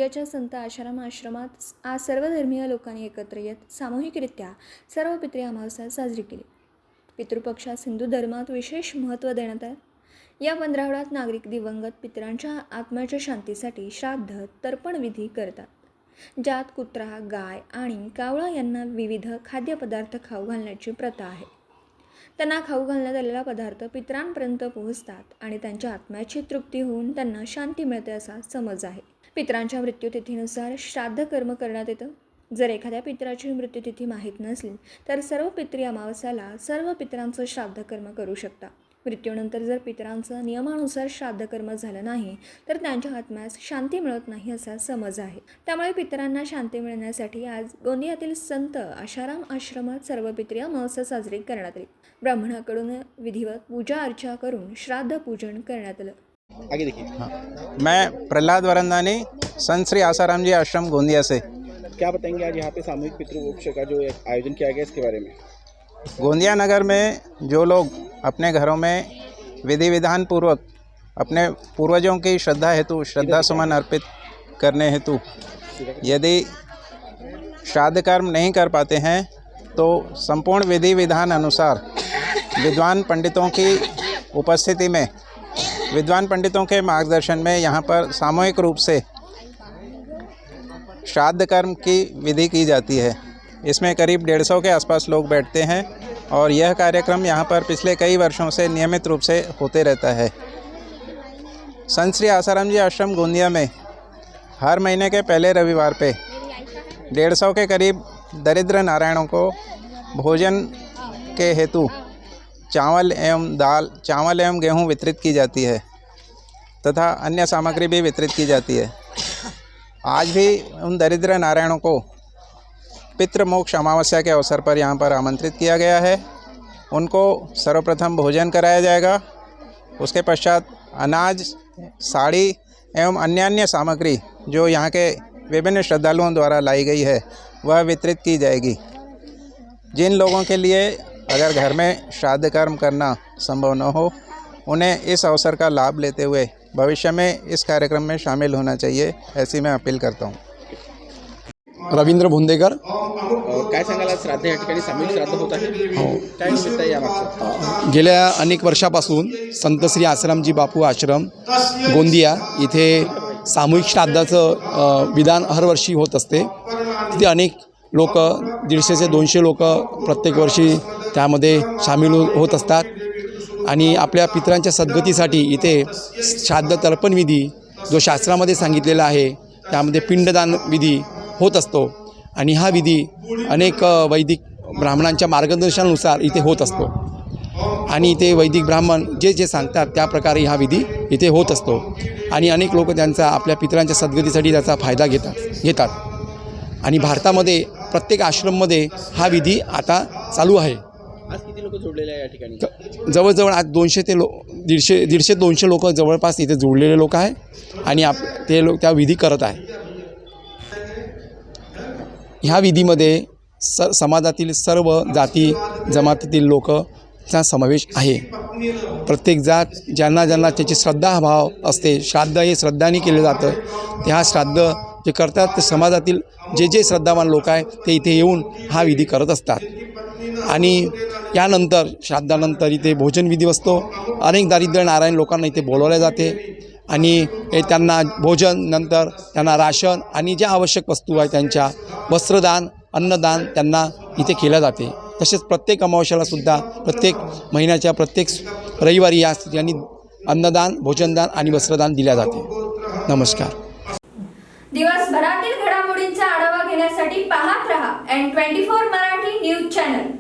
गोंदियाच्या संत आश्रमात आज सर्वधर्मीय लोकांनी एकत्र येत सामूहिकरित्या सर्व पितृ अमावस्या साजरी केली। पितृपक्षास हिंदू धर्मात विशेष महत्त्व देण्यात आहे। या पंधरवड्यात नागरिक दिवंगत पितरांच्या आत्म्याच्या शांतीसाठी श्राद्ध तर्पण विधी करतात, ज्यात कुत्रा, गाय आणि कावळा यांना विविध खाद्यपदार्थ खाऊ घालण्याची प्रथा आहे। त्यांना खाऊ घालण्यात आलेला पदार्थ पितरांपर्यंत पोहोचतात आणि त्यांच्या आत्म्याची तृप्ती होऊन त्यांना शांती मिळते असा समज आहे। पितरांच्या मृत्यूतिथीनुसार श्राद्ध कर्म करण्यात येतं। जर एखाद्या पितराची मृत्यूतिथी माहीत नसली तर सर्व पितृ अमावस्याला सर्व पितरांचं श्राद्ध कर्म करू शकता। मृत्यूनंतर जर पितरांचं नियमानुसार श्राद्ध कर्म झालं नाही तर त्यांच्या आत्म्यास शांती मिळत नाही असा समज आहे। त्यामुळे पितरांना शांती मिळण्यासाठी आज गोंदियातील संत आश्रमात सर्व पितृ अमावस्या साजरी करण्यात आली। ब्राह्मणाकडून विधिवत पूजा अर्चा करून श्राद्ध पूजन करण्यात आलं। आगे देखिए। मैं प्रहलाद वरंदानी संत श्री आसाराम जी आश्रम गोंदिया से। क्या बताएंगे आज यहाँ पे सामूहिक पितृमोक्ष का जो आयोजन किया गया इसके बारे में? गोंदिया नगर में जो लोग अपने घरों में विधि विधान पूर्वक अपने पूर्वजों की श्रद्धा हेतु श्रद्धा सुमन अर्पित करने हेतु यदि श्राद्ध कर्म नहीं कर पाते हैं तो संपूर्ण विधि विधान अनुसार विद्वान पंडितों की उपस्थिति में, विद्वान पंडितों के मार्गदर्शन में यहाँ पर सामूहिक रूप से श्राद्ध कर्म की विधि की जाती है। इसमें करीब 150 के आसपास लोग बैठते हैं और यह कार्यक्रम यहाँ पर पिछले कई वर्षों से नियमित रूप से होते रहता है। संत श्री आसाराम जी आश्रम गोंदिया में हर महीने के पहले रविवार पे 150 के करीब दरिद्र नारायणों को भोजन के हेतु चावल एवं गेहूँ वितरित की जाती है तथा अन्य सामग्री भी वितरित की जाती है। आज भी उन दरिद्र नारायणों को पितृमोक्ष अमावस्या के अवसर पर यहाँ पर आमंत्रित किया गया है। उनको सर्वप्रथम भोजन कराया जाएगा, उसके पश्चात अनाज, साड़ी एवं अन्य सामग्री जो यहाँ के विभिन्न श्रद्धालुओं द्वारा लाई गई है वह वितरित की जाएगी। जिन लोगों के लिए अगर घर में श्राद्ध कर्म करना संभव न हो उन्हें इस अवसर का लाभ लेते हुए भविष्य में इस कार्यक्रम में शामिल होना चाहिए, ऐसी मैं अपील करता हूँ। रवींद्र भुंदेकर। काय सांगाल, श्राद्ध या ठिकाणी सामूहिक श्राद्ध होत आहे, काय निमित्त आहे यामागचं? गेल्या अनेक वर्षापासून संत श्री आसारामजी बापू आश्रम गोंदिया इथे सामूहिक श्राद्धाचं विधान हरवर्षी होत असते। तिथे अनेक लोक 150 ते 200 लोक प्रत्येक वर्षी त्यामध्ये सामील होत असतात आणि आपल्या पितरांच्या सद्गतीसाठी इथे श्राद्ध तर्पण विधी जो शास्त्रामध्ये सांगितलेला आहे त्यामध्ये पिंडदान विधी होत असतो आणि हा विधी अनेक वैदिक ब्राह्मणांच्या मार्गदर्शनानुसार इथे होत असतो आणि इथे वैदिक ब्राह्मण जे सांगतात त्या प्रकारे हा विधी इथे होत असतो आणि अनेक लोक त्यांचा आपल्या पितरांच्या सद्गतीसाठी त्याचा फायदा घेतात आणि भारतामध्ये प्रत्येक आश्रममध्ये हा विधी आता चालू आहे। आज किती लोक जोडलेले आहे या ठिकाणी? जवळजवळ आज 200 ते 150-200 लोक जवळपास इथे जोडलेले लोक आहे आणि ते लोक त्या विधी करत आहे। ह्या विधीमध्ये समाजातील सर्व जाती जमातीतील लोकचा समावेश आहे। प्रत्येक जात ज्यांना त्याची श्रद्धाभाव असते, श्राद्ध हे श्रद्धाने केले जातं, त्या श्राद्ध जे करतात ते समाजातील जे श्रद्धावान लोक आहे ते इथे येऊन हा विधी करत असतात आणि यानंतर श्राद्धानंतर इथे भोजन विधी असतो। अनेक दारिद्र्य नारायण लोकांना इथे बोलवले जाते आणि त्यांना भोजन, नंतर त्यांना राशन आणि ज्या आवश्यक वस्तू आहे त्यांच्या वस्त्रदान, अन्नदान त्यांना इथे केले जाते। तसेच प्रत्येक अमावस्याला सुद्धा प्रत्येक महिन्याच्या प्रत्येक रविवारी या यांनी अन्नदान, भोजनदान आणि वस्त्रदान दिले जाते। नमस्कार। दिवसभरातील घडामोडींचा आढावा घेण्यासाठी पाहत रहा N24 मराठी न्यूज चॅनल।